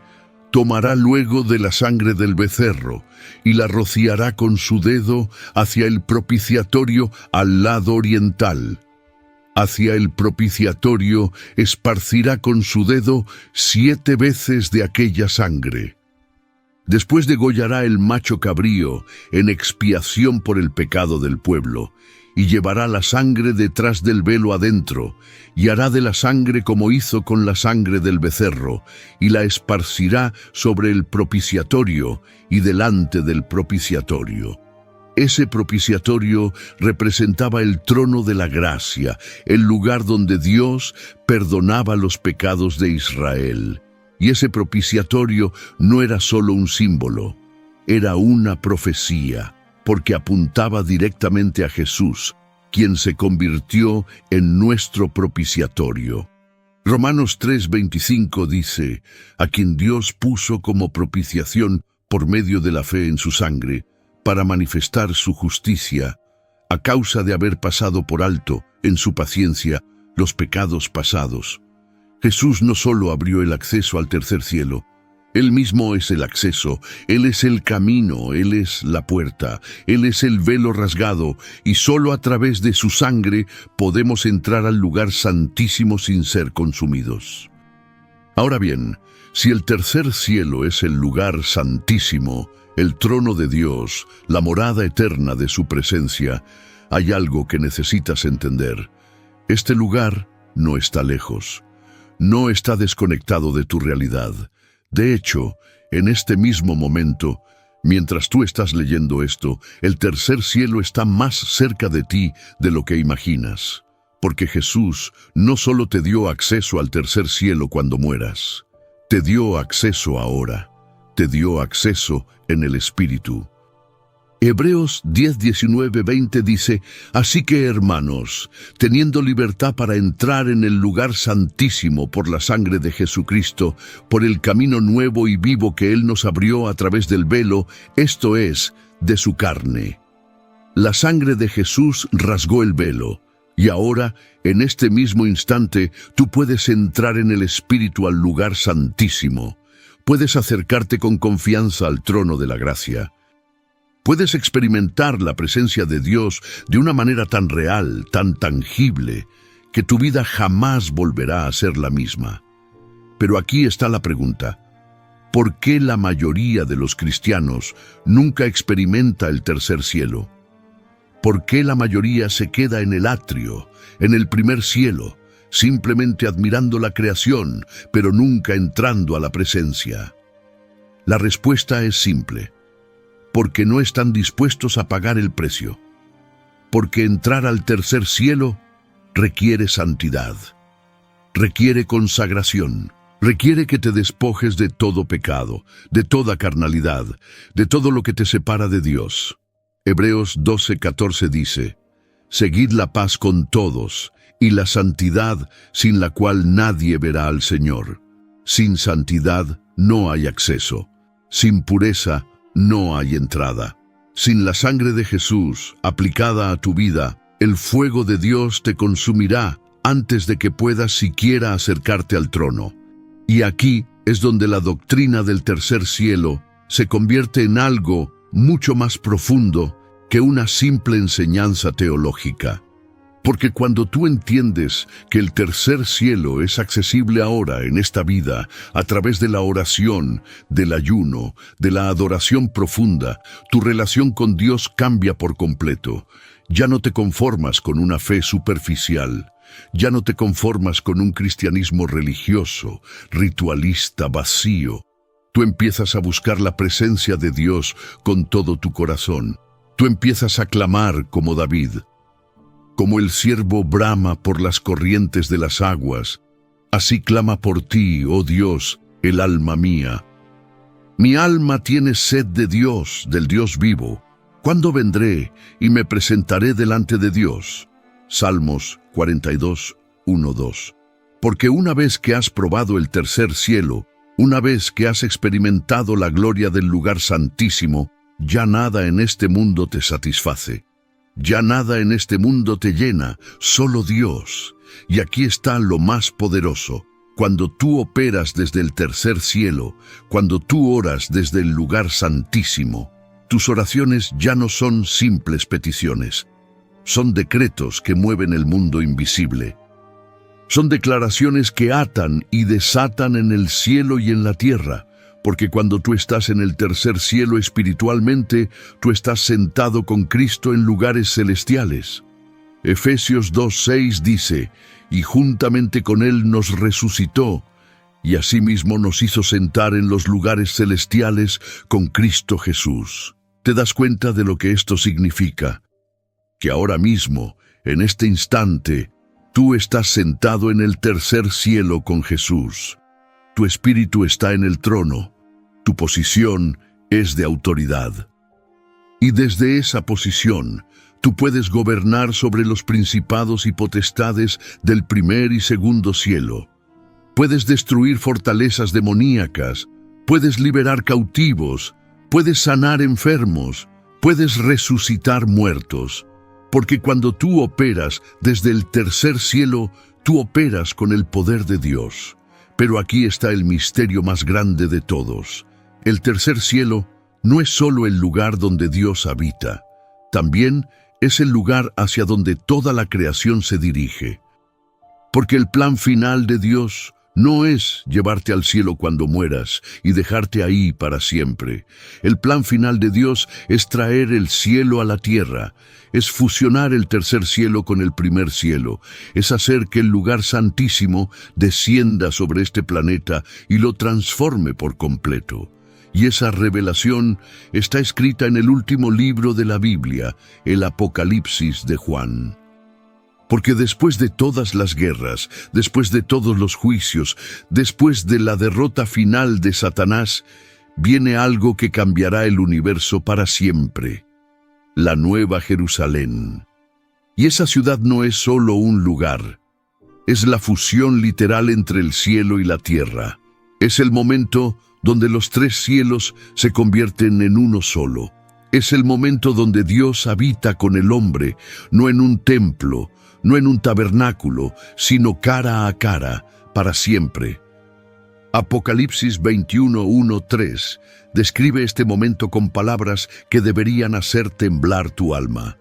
«Tomará luego de la sangre del becerro y la rociará con su dedo hacia el propiciatorio al lado oriental. Hacia el propiciatorio esparcirá con su dedo 7 veces de aquella sangre. Después degollará el macho cabrío en expiación por el pecado del pueblo, y llevará la sangre detrás del velo adentro, y hará de la sangre como hizo con la sangre del becerro, y la esparcirá sobre el propiciatorio y delante del propiciatorio». Ese propiciatorio representaba el trono de la gracia, el lugar donde Dios perdonaba los pecados de Israel. Y ese propiciatorio no era solo un símbolo, era una profecía, porque apuntaba directamente a Jesús, quien se convirtió en nuestro propiciatorio. Romanos 3:25 dice, «A quien Dios puso como propiciación por medio de la fe en su sangre, para manifestar su justicia, a causa de haber pasado por alto, en su paciencia, los pecados pasados». Jesús no solo abrió el acceso al tercer cielo, Él mismo es el acceso, Él es el camino, Él es la puerta, Él es el velo rasgado, y solo a través de su sangre podemos entrar al lugar santísimo sin ser consumidos. Ahora bien, si el tercer cielo es el lugar santísimo, el trono de Dios, la morada eterna de su presencia, hay algo que necesitas entender. Este lugar no está lejos, no está desconectado de tu realidad. De hecho, en este mismo momento, mientras tú estás leyendo esto, el tercer cielo está más cerca de ti de lo que imaginas. Porque Jesús no solo te dio acceso al tercer cielo cuando mueras, te dio acceso ahora, te dio acceso en el Espíritu. Hebreos 10, 19, 20 dice: Así que, hermanos, teniendo libertad para entrar en el lugar santísimo por la sangre de Jesucristo, por el camino nuevo y vivo que Él nos abrió a través del velo, esto es, de su carne. La sangre de Jesús rasgó el velo, y ahora, en este mismo instante, tú puedes entrar en el Espíritu al lugar santísimo. Puedes acercarte con confianza al trono de la gracia. Puedes experimentar la presencia de Dios de una manera tan real, tan tangible, que tu vida jamás volverá a ser la misma. Pero aquí está la pregunta: ¿por qué la mayoría de los cristianos nunca experimenta el tercer cielo? ¿Por qué la mayoría se queda en el atrio, en el primer cielo, simplemente admirando la creación, pero nunca entrando a la presencia? La respuesta es simple: porque no están dispuestos a pagar el precio. Porque entrar al tercer cielo requiere santidad, requiere consagración, requiere que te despojes de todo pecado, de toda carnalidad, de todo lo que te separa de Dios. Hebreos 12:14 dice: Seguid la paz con todos y la santidad, sin la cual nadie verá al Señor. Sin santidad no hay acceso, sin pureza no hay entrada. Sin la sangre de Jesús aplicada a tu vida, el fuego de Dios te consumirá antes de que puedas siquiera acercarte al trono. Y aquí es donde la doctrina del tercer cielo se convierte en algo mucho más profundo que una simple enseñanza teológica. Porque cuando tú entiendes que el tercer cielo es accesible ahora en esta vida a través de la oración, del ayuno, de la adoración profunda, tu relación con Dios cambia por completo. Ya no te conformas con una fe superficial. Ya no te conformas con un cristianismo religioso, ritualista, vacío. Tú empiezas a buscar la presencia de Dios con todo tu corazón. Tú empiezas a clamar como David. Como el ciervo brama por las corrientes de las aguas, así clama por ti, oh Dios, el alma mía. Mi alma tiene sed de Dios, del Dios vivo. ¿Cuándo vendré y me presentaré delante de Dios? Salmos 42, 1, 2. Porque una vez que has probado el tercer cielo, una vez que has experimentado la gloria del lugar santísimo, ya nada en este mundo te satisface. Ya nada en este mundo te llena, solo Dios. Y aquí está lo más poderoso. Cuando tú operas desde el tercer cielo, cuando tú oras desde el lugar santísimo, tus oraciones ya no son simples peticiones. Son decretos que mueven el mundo invisible. Son declaraciones que atan y desatan en el cielo y en la tierra. Porque cuando tú estás en el tercer cielo espiritualmente, tú estás sentado con Cristo en lugares celestiales. Efesios 2:6 dice: y juntamente con Él nos resucitó, y asimismo nos hizo sentar en los lugares celestiales con Cristo Jesús. ¿Te das cuenta de lo que esto significa? Que ahora mismo, en este instante, tú estás sentado en el tercer cielo con Jesús. Tu espíritu está en el trono. Tu posición es de autoridad. Y desde esa posición, tú puedes gobernar sobre los principados y potestades del primer y segundo cielo. Puedes destruir fortalezas demoníacas, puedes liberar cautivos, puedes sanar enfermos, puedes resucitar muertos. Porque cuando tú operas desde el tercer cielo, tú operas con el poder de Dios. Pero aquí está el misterio más grande de todos. El tercer cielo no es solo el lugar donde Dios habita, también es el lugar hacia donde toda la creación se dirige. Porque el plan final de Dios no es llevarte al cielo cuando mueras y dejarte ahí para siempre. El plan final de Dios es traer el cielo a la tierra, es fusionar el tercer cielo con el primer cielo, es hacer que el lugar santísimo descienda sobre este planeta y lo transforme por completo. Y esa revelación está escrita en el último libro de la Biblia, el Apocalipsis de Juan. Porque después de todas las guerras, después de todos los juicios, después de la derrota final de Satanás, viene algo que cambiará el universo para siempre: la Nueva Jerusalén. Y esa ciudad no es solo un lugar, es la fusión literal entre el cielo y la tierra. Es el momento donde los tres cielos se convierten en uno solo. Es el momento donde Dios habita con el hombre, no en un templo, no en un tabernáculo, sino cara a cara, para siempre. Apocalipsis 21:1-3 describe este momento con palabras que deberían hacer temblar tu alma.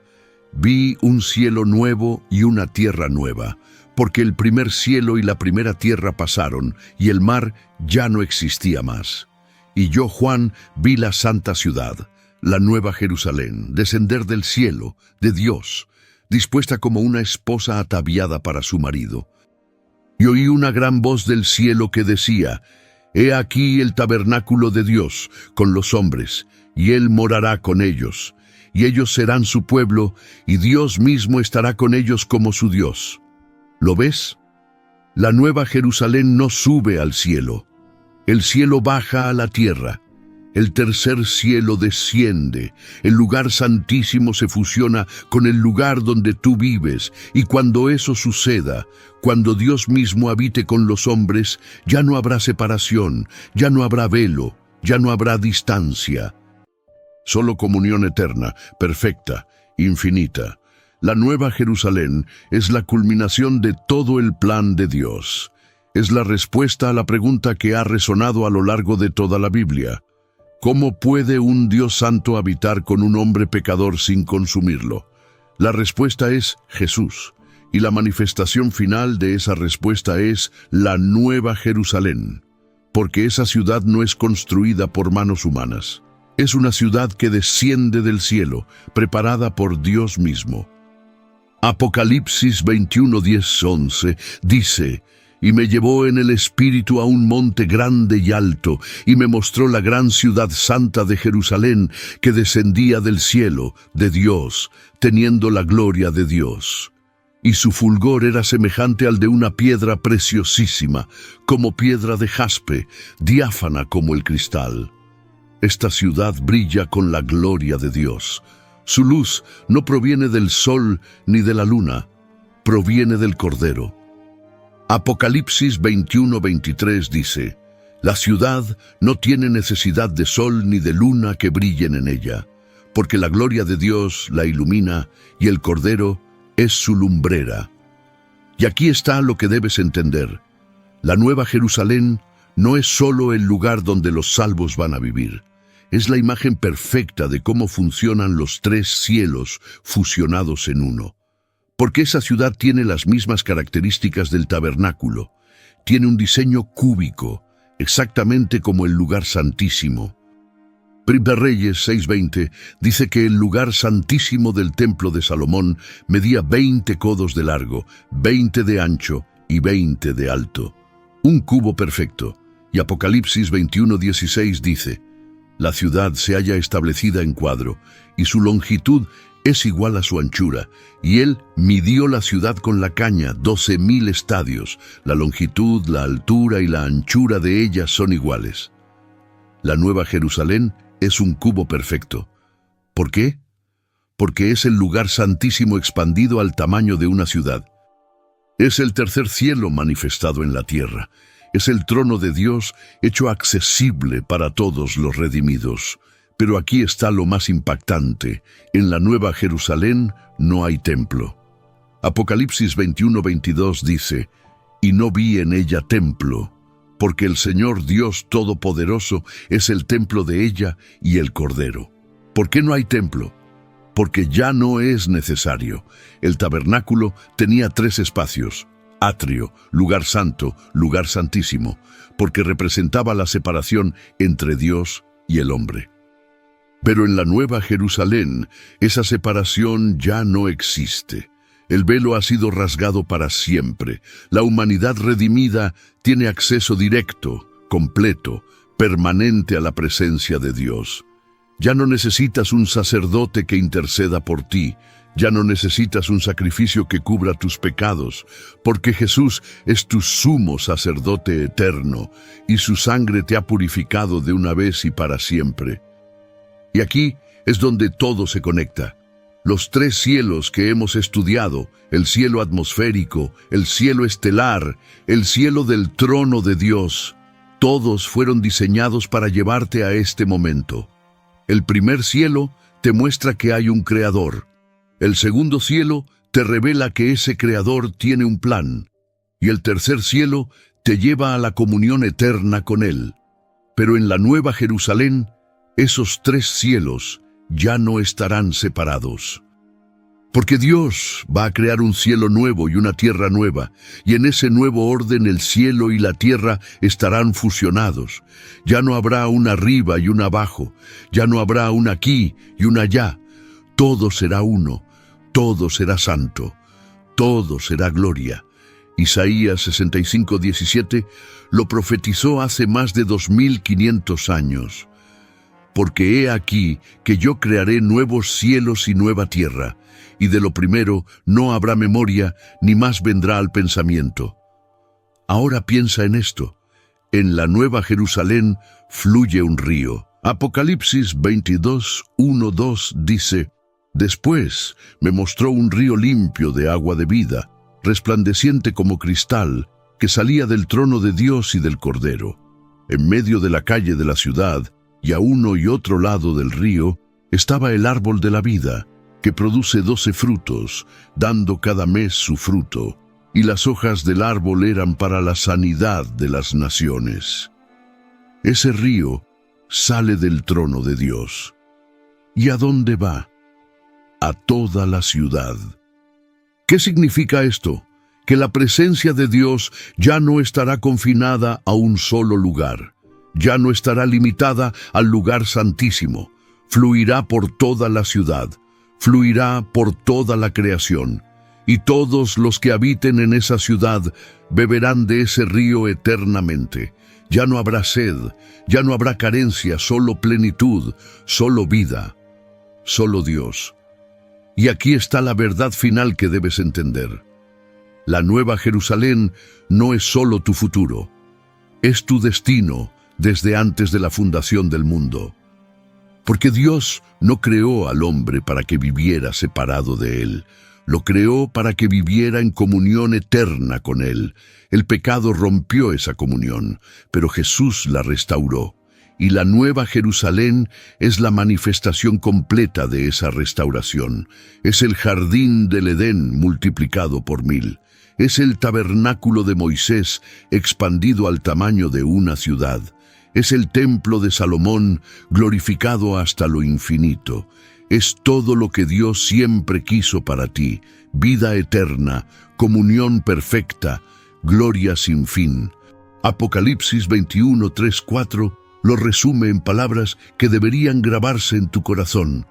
Vi un cielo nuevo y una tierra nueva, porque el primer cielo y la primera tierra pasaron, y el mar ya no existía más. Y yo, Juan, vi la santa ciudad, la Nueva Jerusalén, descender del cielo, de Dios, dispuesta como una esposa ataviada para su marido. Y oí una gran voz del cielo que decía: He aquí el tabernáculo de Dios con los hombres, y Él morará con ellos, y ellos serán su pueblo, y Dios mismo estará con ellos como su Dios. ¿Lo ves? La Nueva Jerusalén no sube al cielo. El cielo baja a la tierra. El tercer cielo desciende, el lugar santísimo se fusiona con el lugar donde tú vives, y cuando eso suceda, cuando Dios mismo habite con los hombres, ya no habrá separación, ya no habrá velo, ya no habrá distancia. Solo comunión eterna, perfecta, infinita. La Nueva Jerusalén es la culminación de todo el plan de Dios. Es la respuesta a la pregunta que ha resonado a lo largo de toda la Biblia. ¿Cómo puede un Dios santo habitar con un hombre pecador sin consumirlo? La respuesta es Jesús, y la manifestación final de esa respuesta es la Nueva Jerusalén, porque esa ciudad no es construida por manos humanas. Es una ciudad que desciende del cielo, preparada por Dios mismo. Apocalipsis 21:10-11 dice: Y me llevó en el espíritu a un monte grande y alto, y me mostró la gran ciudad santa de Jerusalén, que descendía del cielo, de Dios, teniendo la gloria de Dios. Y su fulgor era semejante al de una piedra preciosísima, como piedra de jaspe, diáfana como el cristal. Esta ciudad brilla con la gloria de Dios. Su luz no proviene del sol ni de la luna, proviene del Cordero. Apocalipsis 21:23 dice: La ciudad no tiene necesidad de sol ni de luna que brillen en ella, porque la gloria de Dios la ilumina y el Cordero es su lumbrera. Y aquí está lo que debes entender. La Nueva Jerusalén no es solo el lugar donde los salvos van a vivir. Es la imagen perfecta de cómo funcionan los tres cielos fusionados en uno. Porque esa ciudad tiene las mismas características del tabernáculo. Tiene un diseño cúbico, exactamente como el lugar santísimo. Primera Reyes 6:20 dice que el lugar santísimo del templo de Salomón medía 20 codos de largo, 20 de ancho y 20 de alto. Un cubo perfecto. Y Apocalipsis 21:16 dice: La ciudad se halla establecida en cuadro, y su longitud es igual a su anchura, y él midió la ciudad con la caña, 12,000 estadios. La longitud, la altura y la anchura de ella son iguales. La Nueva Jerusalén es un cubo perfecto. ¿Por qué? Porque es el lugar santísimo expandido al tamaño de una ciudad. Es el tercer cielo manifestado en la tierra. Es el trono de Dios hecho accesible para todos los redimidos. Pero aquí está lo más impactante. En la Nueva Jerusalén no hay templo. Apocalipsis 21:22 dice: Y no vi en ella templo, porque el Señor Dios Todopoderoso es el templo de ella y el Cordero. ¿Por qué no hay templo? Porque ya no es necesario. El tabernáculo tenía 3 espacios: atrio, lugar santo, lugar santísimo, porque representaba la separación entre Dios y el hombre. Pero en la Nueva Jerusalén, esa separación ya no existe. El velo ha sido rasgado para siempre. La humanidad redimida tiene acceso directo, completo, permanente a la presencia de Dios. Ya no necesitas un sacerdote que interceda por ti. Ya no necesitas un sacrificio que cubra tus pecados, porque Jesús es tu sumo sacerdote eterno, y su sangre te ha purificado de una vez y para siempre. Y aquí es donde todo se conecta. Los 3 cielos que hemos estudiado, el cielo atmosférico, el cielo estelar, el cielo del trono de Dios, todos fueron diseñados para llevarte a este momento. El primer cielo te muestra que hay un creador. El segundo cielo te revela que ese creador tiene un plan. Y el tercer cielo te lleva a la comunión eterna con él. Pero en la Nueva Jerusalén, esos 3 cielos ya no estarán separados. Porque Dios va a crear un cielo nuevo y una tierra nueva, y en ese nuevo orden el cielo y la tierra estarán fusionados. Ya no habrá un arriba y un abajo, ya no habrá un aquí y un allá. Todo será uno, todo será santo, todo será gloria. Isaías 65:17 lo profetizó hace más de 2500 años. Porque he aquí que yo crearé nuevos cielos y nueva tierra, y de lo primero no habrá memoria, ni más vendrá al pensamiento. Ahora piensa en esto: en la Nueva Jerusalén fluye un río. Apocalipsis 22:1-2 dice: Después me mostró un río limpio de agua de vida, resplandeciente como cristal, que salía del trono de Dios y del Cordero. En medio de la calle de la ciudad, y a uno y otro lado del río, estaba el árbol de la vida, que produce 12 frutos, dando cada mes su fruto, y las hojas del árbol eran para la sanidad de las naciones. Ese río sale del trono de Dios. ¿Y a dónde va? A toda la ciudad. ¿Qué significa esto? Que la presencia de Dios ya no estará confinada a un solo lugar. Ya no estará limitada al lugar santísimo. Fluirá por toda la ciudad, fluirá por toda la creación, y todos los que habiten en esa ciudad beberán de ese río eternamente. Ya no habrá sed, ya no habrá carencia, solo plenitud, solo vida, solo Dios. Y aquí está la verdad final que debes entender. La Nueva Jerusalén no es solo tu futuro, es tu destino desde antes de la fundación del mundo. Porque Dios no creó al hombre para que viviera separado de él, lo creó para que viviera en comunión eterna con él. El pecado rompió esa comunión, pero Jesús la restauró. Y la Nueva Jerusalén es la manifestación completa de esa restauración. Es el jardín del Edén multiplicado por 1000. Es el tabernáculo de Moisés expandido al tamaño de una ciudad. Es el templo de Salomón glorificado hasta lo infinito. Es todo lo que Dios siempre quiso para ti: vida eterna, comunión perfecta, gloria sin fin. Apocalipsis 21:3-4 lo resume en palabras que deberían grabarse en tu corazón.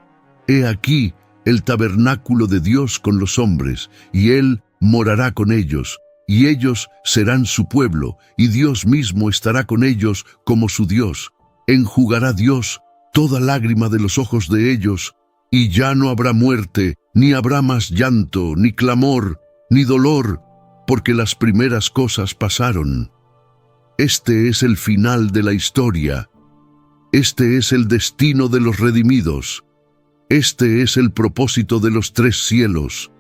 He aquí el tabernáculo de Dios con los hombres, y Él morará con ellos, y ellos serán su pueblo, y Dios mismo estará con ellos como su Dios. Enjugará Dios toda lágrima de los ojos de ellos, y ya no habrá muerte, ni habrá más llanto, ni clamor, ni dolor, porque las primeras cosas pasaron. Este es el final de la historia. Este es el destino de los redimidos. Este es el propósito de los 3 cielos.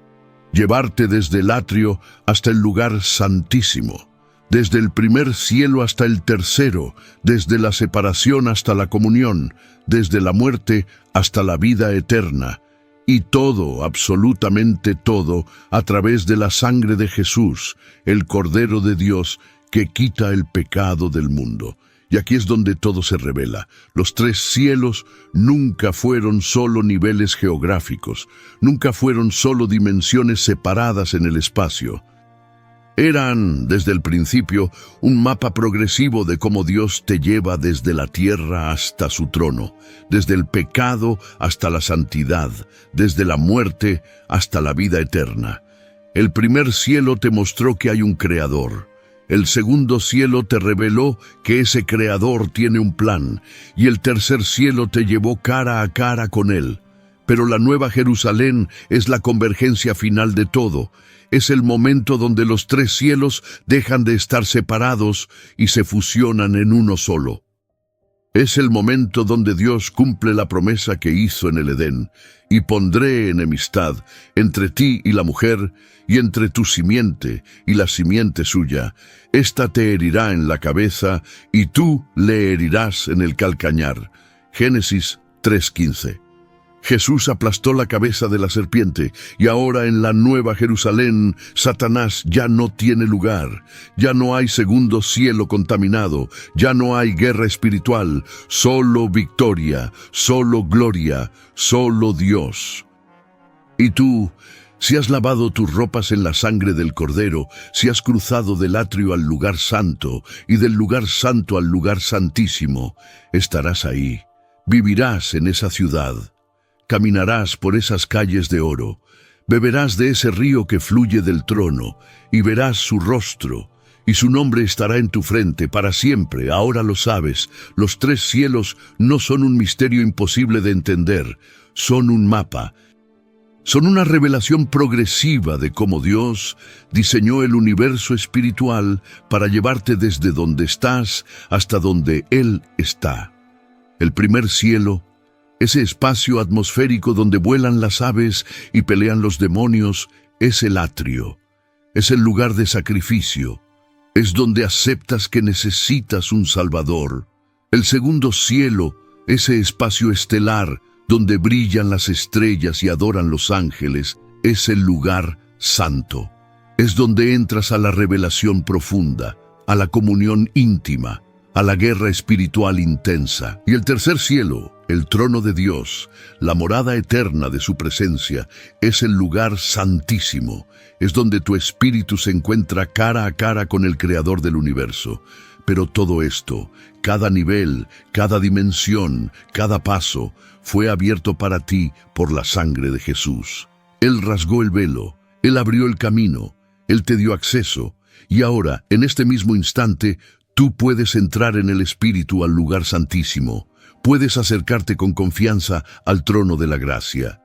Llevarte desde el atrio hasta el lugar santísimo, desde el primer cielo hasta el tercero, desde la separación hasta la comunión, desde la muerte hasta la vida eterna, y todo, absolutamente todo, a través de la sangre de Jesús, el Cordero de Dios, que quita el pecado del mundo. Y aquí es donde todo se revela. Los tres cielos nunca fueron solo niveles geográficos, nunca fueron solo dimensiones separadas en el espacio. Eran, desde el principio, un mapa progresivo de cómo Dios te lleva desde la tierra hasta su trono, desde el pecado hasta la santidad, desde la muerte hasta la vida eterna. El primer cielo te mostró que hay un creador. El segundo cielo te reveló que ese creador tiene un plan, y el tercer cielo te llevó cara a cara con él. Pero la Nueva Jerusalén es la convergencia final de todo. Es el momento donde los tres cielos dejan de estar separados y se fusionan en uno solo. Es el momento donde Dios cumple la promesa que hizo en el Edén: y pondré enemistad entre ti y la mujer, y entre tu simiente y la simiente suya. Ésta te herirá en la cabeza, y tú le herirás en el calcañar. Génesis 3:15. Jesús aplastó la cabeza de la serpiente, y ahora en la Nueva Jerusalén, Satanás ya no tiene lugar. Ya no hay segundo cielo contaminado, ya no hay guerra espiritual, solo victoria, solo gloria, solo Dios. Y tú, si has lavado tus ropas en la sangre del Cordero, si has cruzado del atrio al lugar santo, y del lugar santo al lugar santísimo, estarás ahí, vivirás en esa ciudad. Caminarás por esas calles de oro, beberás de ese río que fluye del trono, y verás su rostro, y su nombre estará en tu frente para siempre. Ahora lo sabes, los tres cielos no son un misterio imposible de entender, son un mapa. Son una revelación progresiva de cómo Dios diseñó el universo espiritual para llevarte desde donde estás hasta donde Él está. El primer cielo, ese espacio atmosférico donde vuelan las aves y pelean los demonios, es el atrio. Es el lugar de sacrificio. Es donde aceptas que necesitas un Salvador. El segundo cielo, ese espacio estelar donde brillan las estrellas y adoran los ángeles, es el lugar santo. Es donde entras a la revelación profunda, a la comunión íntima, a la guerra espiritual intensa. Y el tercer cielo, el trono de Dios, la morada eterna de su presencia, es el lugar santísimo. Es donde tu espíritu se encuentra cara a cara con el Creador del universo. Pero todo esto, cada nivel, cada dimensión, cada paso, fue abierto para ti por la sangre de Jesús. Él rasgó el velo, Él abrió el camino, Él te dio acceso, y ahora, en este mismo instante, tú puedes entrar en el Espíritu al lugar santísimo. Puedes acercarte con confianza al trono de la gracia.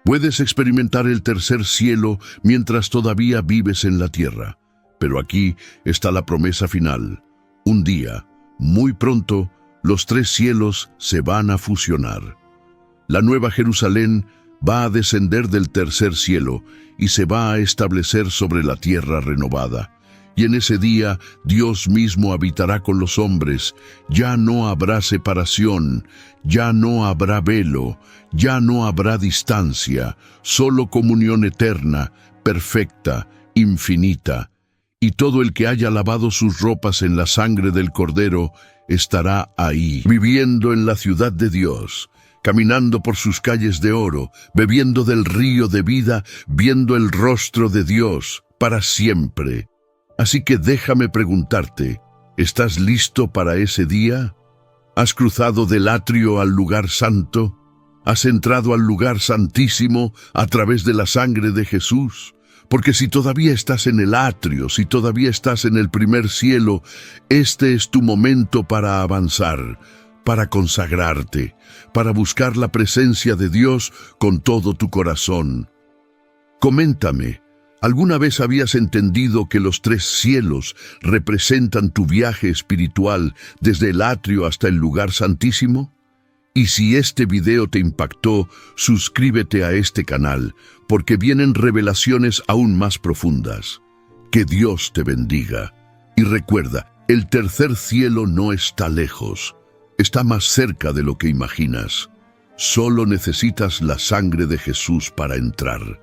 Puedes experimentar el tercer cielo mientras todavía vives en la tierra. Pero aquí está la promesa final. Un día, muy pronto, los tres cielos se van a fusionar. La Nueva Jerusalén va a descender del tercer cielo y se va a establecer sobre la tierra renovada. Y en ese día Dios mismo habitará con los hombres. Ya no habrá separación, ya no habrá velo, ya no habrá distancia, solo comunión eterna, perfecta, infinita. Y todo el que haya lavado sus ropas en la sangre del Cordero estará ahí, viviendo en la ciudad de Dios, caminando por sus calles de oro, bebiendo del río de vida, viendo el rostro de Dios para siempre. Así que déjame preguntarte, ¿estás listo para ese día? ¿Has cruzado del atrio al lugar santo? ¿Has entrado al lugar santísimo a través de la sangre de Jesús? Porque si todavía estás en el atrio, si todavía estás en el primer cielo, este es tu momento para avanzar, para consagrarte, para buscar la presencia de Dios con todo tu corazón. Coméntame, ¿alguna vez habías entendido que los tres cielos representan tu viaje espiritual desde el atrio hasta el lugar santísimo? Y si este video te impactó, suscríbete a este canal, porque vienen revelaciones aún más profundas. Que Dios te bendiga. Y recuerda, el tercer cielo no está lejos, está más cerca de lo que imaginas. Solo necesitas la sangre de Jesús para entrar.